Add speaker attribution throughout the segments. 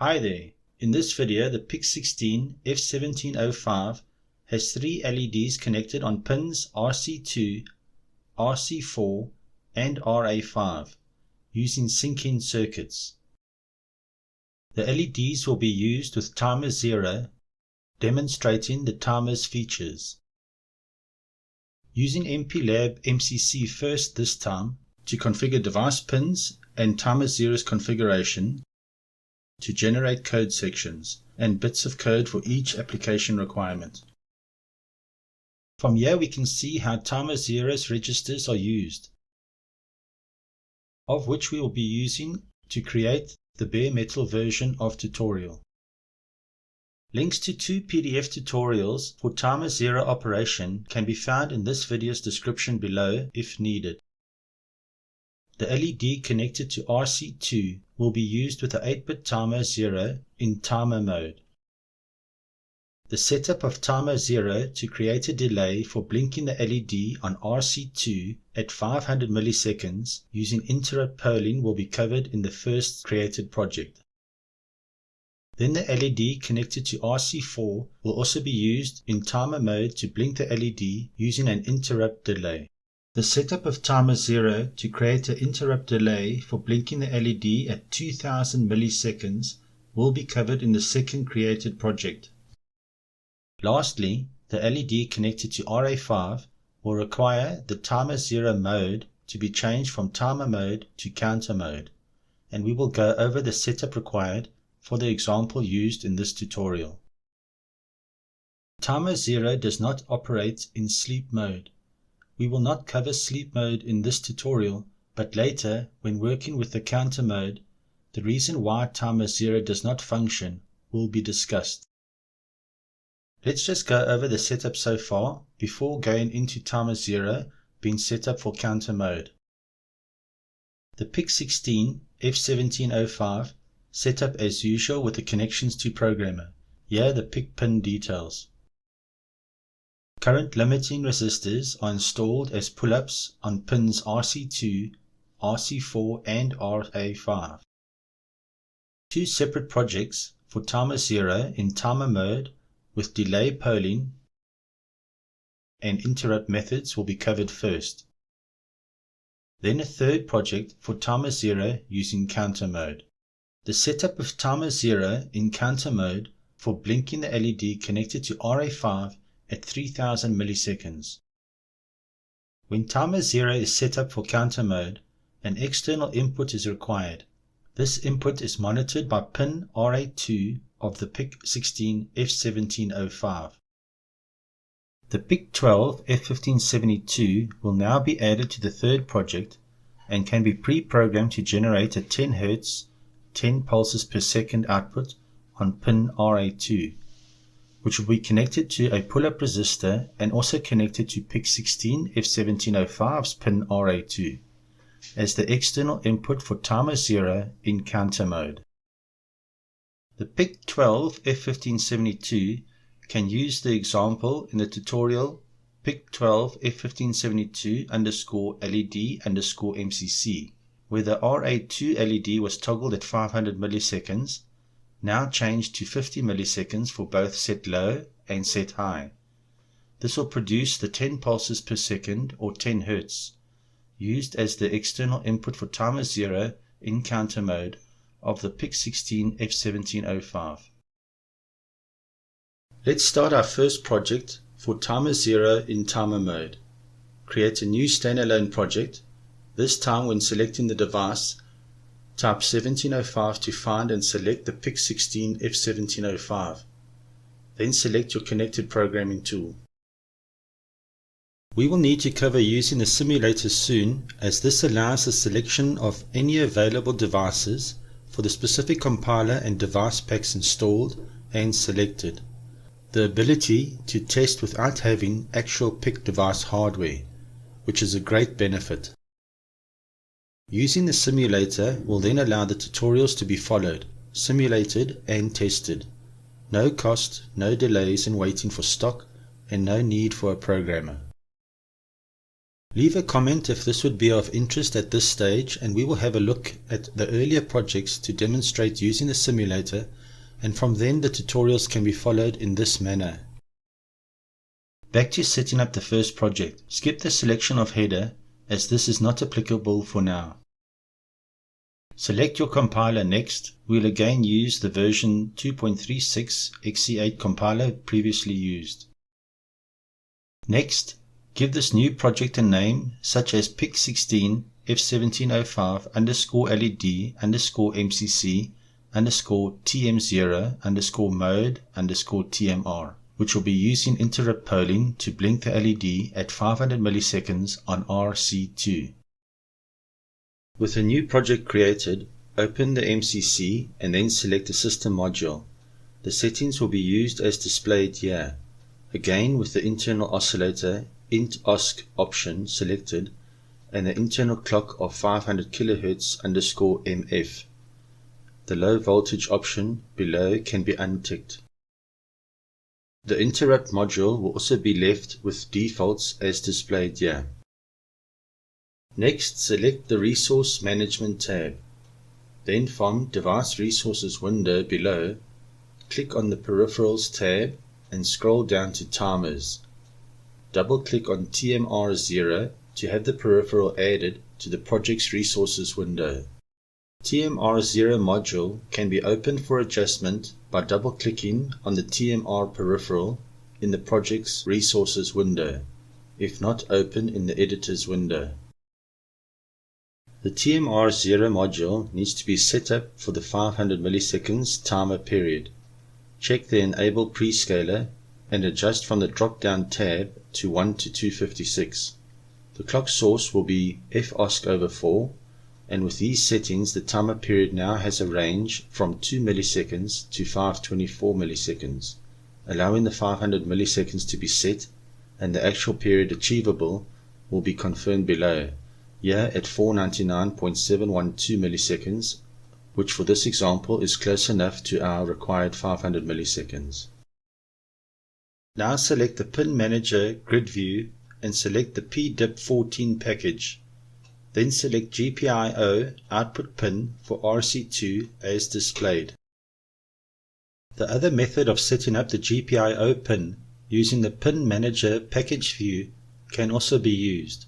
Speaker 1: Hi there. In this video, the PIC16F1705 has three LEDs connected on pins RC2, RC4 and RA5 using sync-in circuits. The LEDs will be used with Timer0, demonstrating the timer's features. Using MPLAB MCC first this time to configure device pins and Timer0's configuration, to generate code sections and bits of code for each application requirement. From here we can see how Timer0's registers are used, of which we will be using to create the bare metal version of tutorial. Links to two PDF tutorials for Timer0 operation can be found in this video's description below if needed. The LED connected to RC2 will be used with the 8-bit Timer0 in timer mode. The setup of Timer0 to create a delay for blinking the LED on RC2 at 500 milliseconds using interrupt polling will be covered in the first created project. Then the LED connected to RC4 will also be used in timer mode to blink the LED using an interrupt delay. The setup of Timer0 to create an interrupt delay for blinking the LED at 2000 milliseconds will be covered in the second created project. Lastly, the LED connected to RA5 will require the Timer0 mode to be changed from timer mode to counter mode, and we will go over the setup required for the example used in this tutorial. Timer0 does not operate in sleep mode. We will not cover sleep mode in this tutorial, but later, when working with the counter mode, the reason why Timer0 does not function will be discussed. Let's just go over the setup so far before going into Timer0 being set up for counter mode. The PIC16F1705 set up as usual with the connections to programmer. Here the PIC pin details. Current limiting resistors are installed as pull-ups on pins RC2, RC4 and RA5. Two separate projects for Timer0 in timer mode with delay polling and interrupt methods will be covered first. Then a third project for Timer0 using counter mode. The setup of Timer0 in counter mode for blinking the LED connected to RA5 at 3000 milliseconds. When Timer0 is set up for counter mode, an external input is required. This input is monitored by pin RA2 of the PIC16F1705. The PIC12F1572 will now be added to the third project and can be pre-programmed to generate a 10 Hz, 10 pulses per second output on pin RA2. Which will be connected to a pull-up resistor and also connected to PIC16F1705's pin RA2 as the external input for Timer0 in counter mode. The PIC12F1572 can use the example in the tutorial PIC12F1572_LED_MCC, where the RA2 LED was toggled at 500 milliseconds, now changed to 50 milliseconds for both set low and set high. This will produce the 10 pulses per second or 10 Hz, used as the external input for Timer0 in counter mode of the PIC16F1705. Let's start our first project for Timer0 in timer mode. Create a new standalone project. This time when selecting the device, type 1705 to find and select the PIC16F1705. Then select your connected programming tool. We will need to cover using the simulator soon, as this allows the selection of any available devices for the specific compiler and device packs installed and selected. The ability to test without having actual PIC device hardware, which is a great benefit. Using the simulator will then allow the tutorials to be followed, simulated and tested. No cost, no delays in waiting for stock, and no need for a programmer. Leave a comment if this would be of interest at this stage, and we will have a look at the earlier projects to demonstrate using the simulator, and from then the tutorials can be followed in this manner. Back to setting up the first project. Skip the selection of header, as this is not applicable for now. Select your compiler next. We'll again use the version 2.36 XC8 compiler previously used. Next, give this new project a name such as PIC16F1705_LED_MC_TM0_mode_TMR, which will be using interrupt polling to blink the LED at 500 milliseconds on RC2. With a new project created, open the MCC and then select the system module. The settings will be used as displayed here. Again, with the internal oscillator int_osc option selected and the internal clock of 500 kHz_MF. The low voltage option below can be unticked. The interrupt module will also be left with defaults as displayed here. Next, select the Resource Management tab. Then from Device Resources window below, click on the Peripherals tab and scroll down to Timers. Double-click on TMR0 to have the peripheral added to the project's resources window. TMR0 module can be opened for adjustment by double-clicking on the TMR peripheral in the project's resources window, if not open in the editor's window. The TMR0 module needs to be set up for the 500 milliseconds timer period. Check the Enable Prescaler and adjust from the drop-down tab to 1 to 256. The clock source will be fOSC/4, and with these settings the timer period now has a range from 2 milliseconds to 524 milliseconds, allowing the 500 milliseconds to be set, and the actual period achievable will be confirmed below, here at 499.712 milliseconds, which for this example is close enough to our required 500 milliseconds. Now select the Pin Manager grid view and select the PDIP14 package. Then select GPIO output pin for RC2 as displayed. The other method of setting up the GPIO pin using the Pin Manager package view can also be used.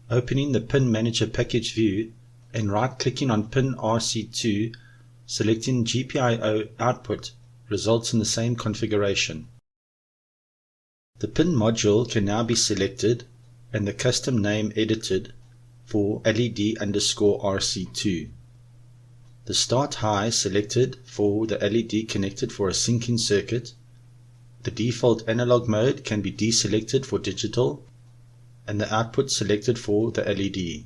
Speaker 1: Opening the Pin Manager package view and right-clicking on pin RC2, selecting GPIO output results in the same configuration. The pin module can now be selected and the custom name edited for LED_RC2. The start high selected for the LED connected for a syncing circuit. The default analog mode can be deselected for digital, and the output selected for the LED.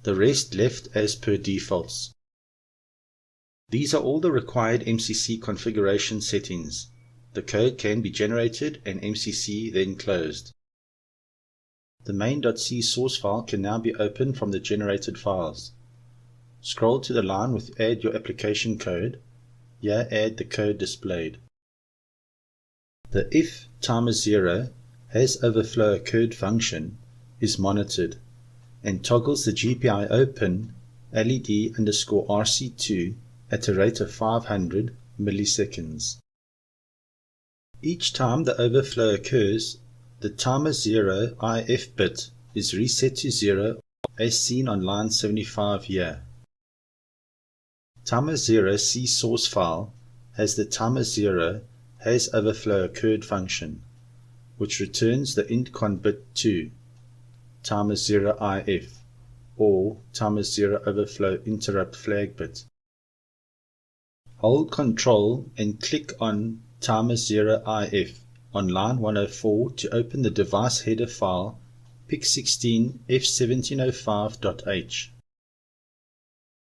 Speaker 1: The rest left as per defaults. These are all the required MCC configuration settings. The code can be generated and MCC then closed. The main.c source file can now be opened from the generated files. Scroll to the line with Add your application code. Here add the code displayed. The if timer0 has overflow occurred function is monitored and toggles the GPIO pin LED_RC2 at a rate of 500 milliseconds. Each time the overflow occurs, the timer0 IF bit is reset to 0 as seen on line 75 here. Timer0 C source file has the timer0 has overflow occurred function, which returns the intcon bit 2, timer0 IF, or timer0 overflow interrupt flag bit. Hold Ctrl and click on timer0 IF on line 104 to open the device header file PIC16F1705.h.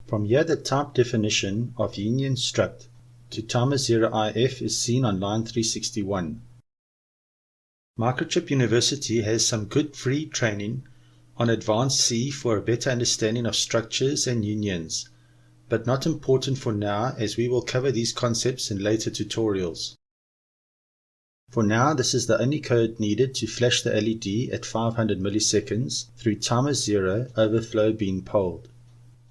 Speaker 1: From here the type definition of union struct to timer0 IF is seen on line 361. Microchip University has some good free training on Advanced C for a better understanding of structures and unions, but not important for now as we will cover these concepts in later tutorials. For now, this is the only code needed to flash the LED at 500 milliseconds through Timer0 overflow being polled.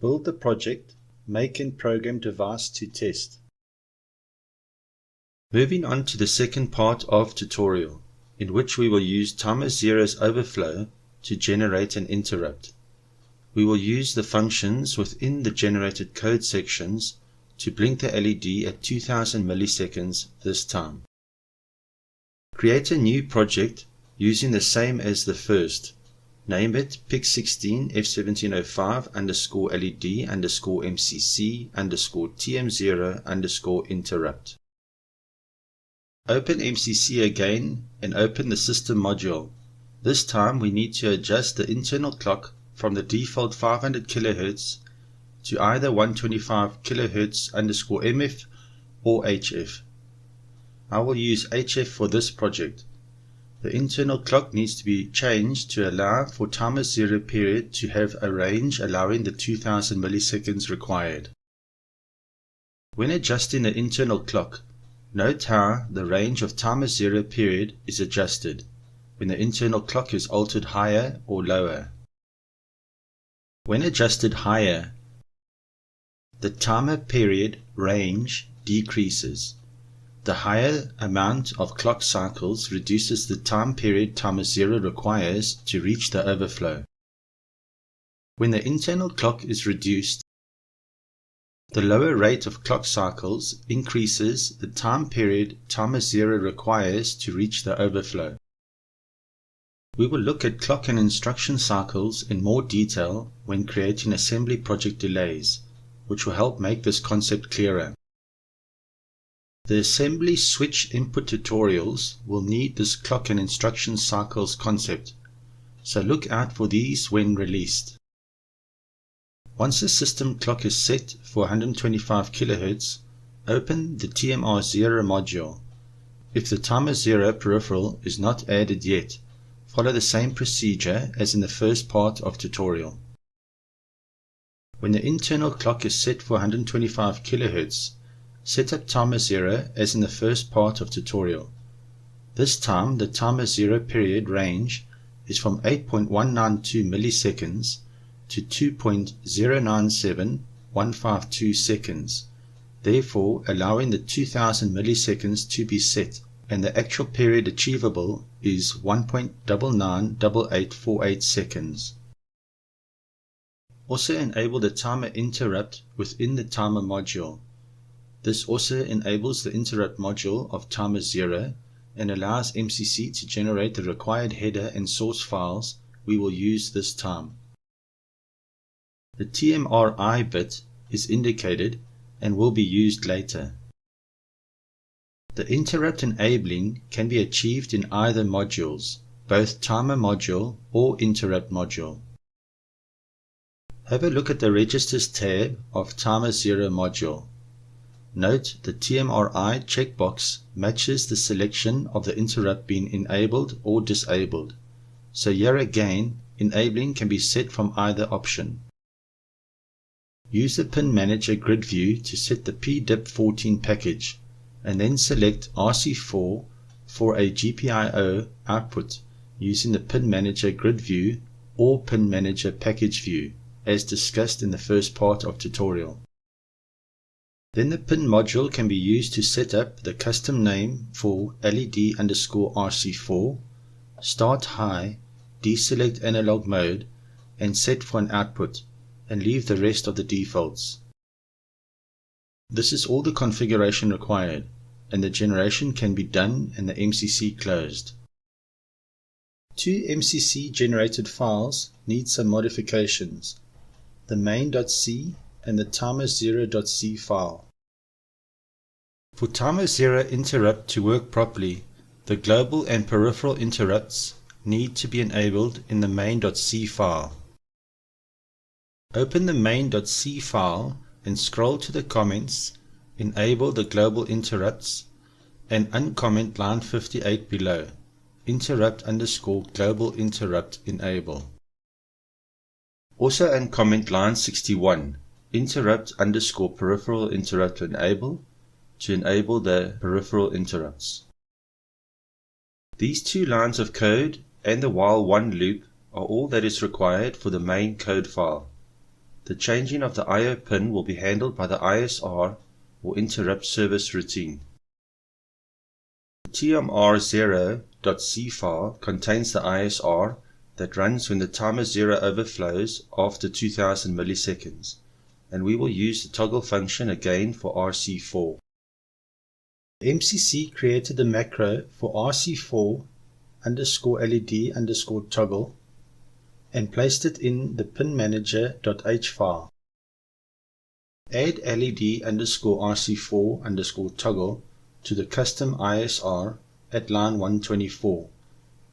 Speaker 1: Build the project, make and program device to test. Moving on to the second part of tutorial, in which we will use Timer0's overflow to generate an interrupt. We will use the functions within the generated code sections to blink the LED at 2000 milliseconds this time. Create a new project using the same as the first. Name it PIC16F1705_LED_MCC_TM0_interrupt. Open MCC again and open the system module. This time we need to adjust the internal clock from the default 500 kHz to either 125 kHz_MF or HF. I will use HF for this project. The internal clock needs to be changed to allow for Timer0 period to have a range allowing the 2000 milliseconds required. When adjusting the internal clock, note how the range of Timer0 period is adjusted when the internal clock is altered higher or lower. When adjusted higher, the timer period range decreases. The higher amount of clock cycles reduces the time period Timer0 requires to reach the overflow. When the internal clock is reduced, the lower rate of clock cycles increases the time period Timer0 requires to reach the overflow. We will look at clock and instruction cycles in more detail when creating assembly project delays, which will help make this concept clearer. The assembly switch input tutorials will need this clock and instruction cycles concept, so look out for these when released. Once the system clock is set for 125 kHz, open the TMR0 module. If the Timer0 peripheral is not added yet, follow the same procedure as in the first part of tutorial. When the internal clock is set for 125 kHz, set up Timer0 as in the first part of tutorial. This time the Timer0 period range is from 8.192 milliseconds to 2.097152 seconds, therefore allowing the 2000 milliseconds to be set, and the actual period achievable is 1.998848 seconds. Also enable the timer interrupt within the timer module. This also enables the interrupt module of Timer0 and allows MCC to generate the required header and source files we will use this time. The TMRI bit is indicated and will be used later. The interrupt enabling can be achieved in either modules, both timer module or interrupt module. Have a look at the registers tab of Timer0 module. Note the TMRI checkbox matches the selection of the interrupt being enabled or disabled, so here again enabling can be set from either option. Use the Pin Manager grid view to set the PDIP14 package, and then select RC4 for a GPIO output using the Pin Manager grid view or Pin Manager package view, as discussed in the first part of tutorial. Then the pin module can be used to set up the custom name for LED_RC4, start high, deselect analog mode, and set for an output, and leave the rest of the defaults. This is all the configuration required, and the generation can be done and the MCC closed. Two MCC generated files need some modifications: the main.c and the timer0.c file. For Timer0 interrupt to work properly, the global and peripheral interrupts need to be enabled in the main.c file. Open the main.c file and scroll to the comments, enable the global interrupts, and uncomment line 58 below, interrupt_global interrupt enable. Also uncomment line 61, interrupt_peripheral interrupt enable, to enable the peripheral interrupts. These two lines of code and the while one loop are all that is required for the main code file. The changing of the I/O pin will be handled by the ISR or interrupt service routine. The TMR0.c file contains the ISR that runs when the timer 0 overflows after 2000 milliseconds, and we will use the toggle function again for RC4. MCC created the macro for RC4_LED_toggle and placed it in the pin manager.h file. Add LED_RC4_toggle to the custom ISR at line 124.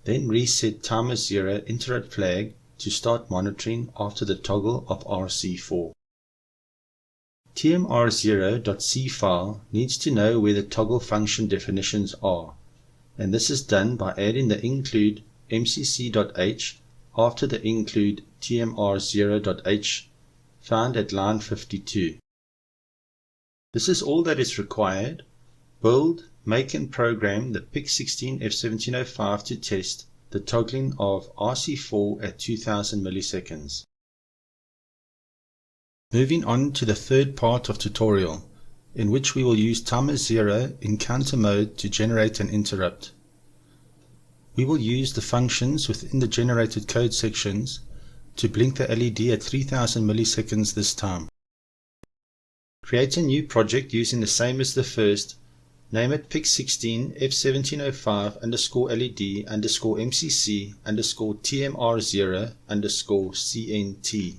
Speaker 1: Then reset timer 0 interrupt flag to start monitoring after the toggle of RC4. TMR0.c file needs to know where the toggle function definitions are, and this is done by adding the include mcc.h after the include TMR0.h found at line 52. This is all that is required. Build, make and program the PIC16F1705 to test the toggling of RC4 at 2000 milliseconds. Moving on to the third part of tutorial, in which we will use timer 0 in counter mode to generate an interrupt. We will use the functions within the generated code sections to blink the LED at 3000 milliseconds this time. Create a new project using the same as the first. Name it PIC16F1705_LED_MCC_TMR0_CNT.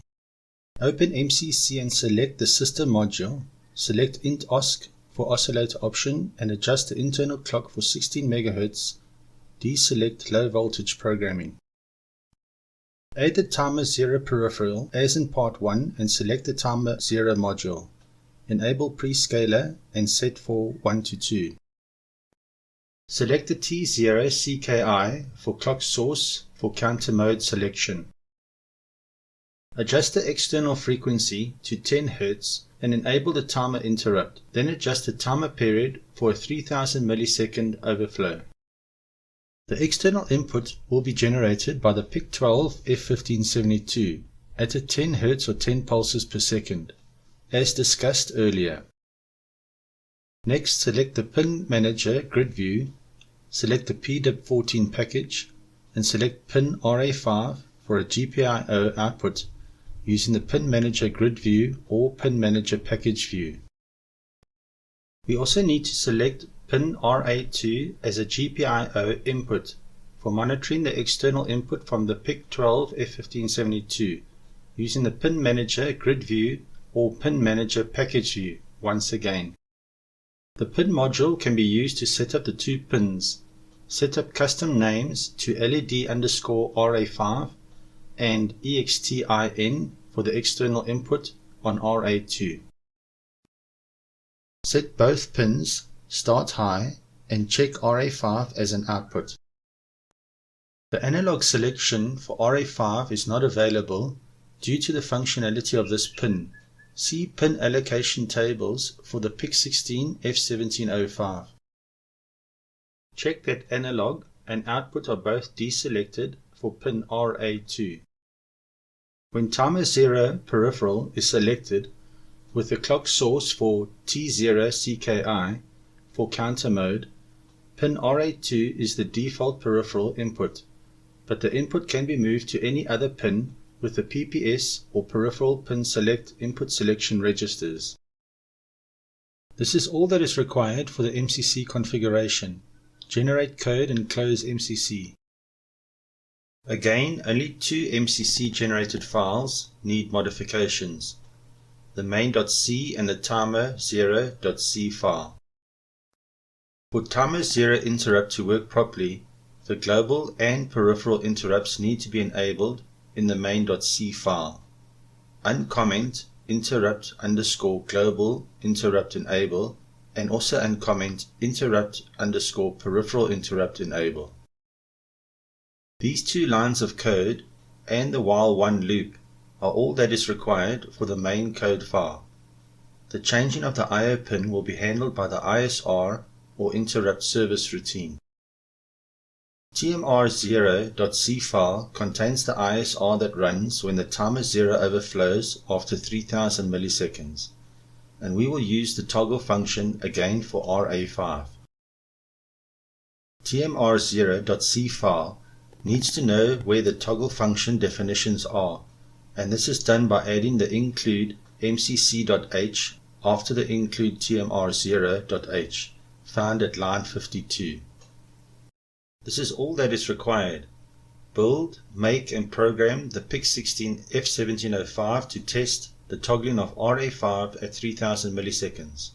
Speaker 1: Open MCC and select the system module. Select int OSC for oscillator option and adjust the internal clock for 16 MHz. Deselect low voltage programming. Add the timer 0 peripheral as in part 1 and select the timer 0 module. Enable prescaler and set for 1 to 2. Select the T0 CKI for clock source for counter mode selection. Adjust the external frequency to 10 Hz and enable the timer interrupt. Then adjust the timer period for a 3000 millisecond overflow. The external input will be generated by the PIC12F1572 at a 10 Hz or 10 pulses per second, as discussed earlier. Next, select the Pin Manager grid view, select the PDIP14 package, and select Pin RA5 for a GPIO output using the Pin Manager grid view or Pin Manager package view. We also need to select Pin RA2 as a GPIO input for monitoring the external input from the PIC12F1572 using the Pin Manager grid view or Pin Manager package view once again. The pin module can be used to set up the two pins, set up custom names to LED_RA5 and EXTIN for the external input on RA2. Set both pins start high and check RA5 as an output. The analog selection for RA5 is not available due to the functionality of this pin. See pin allocation tables for the PIC16F1705. Check that analog and output are both deselected for pin RA2. When timer 0 peripheral is selected with the clock source for T0 CKI for counter mode, pin RA2 is the default peripheral input, but the input can be moved to any other pin with the PPS or peripheral pin select input selection registers. This is all that is required for the MCC configuration. Generate code and close MCC. Again, only two MCC generated files need modifications, the main.c and the timer0.c file. For timer 0 interrupt to work properly, the global and peripheral interrupts need to be enabled in the main.c file. Uncomment interrupt_global interrupt enable and also uncomment interrupt_peripheral interrupt enable. These two lines of code and the while one loop are all that is required for the main code file. The changing of the I/O pin will be handled by the ISR or interrupt service routine. TMR0.C file contains the ISR that runs when the timer 0 overflows after 3000 milliseconds, and we will use the toggle function again for RA5. TMR0.C file needs to know where the toggle function definitions are, and this is done by adding the include mcc.h after the include tmr0.h, found at line 52. This is all that is required. Build, make and program the PIC16F1705 to test the toggling of RA5 at 3000 milliseconds.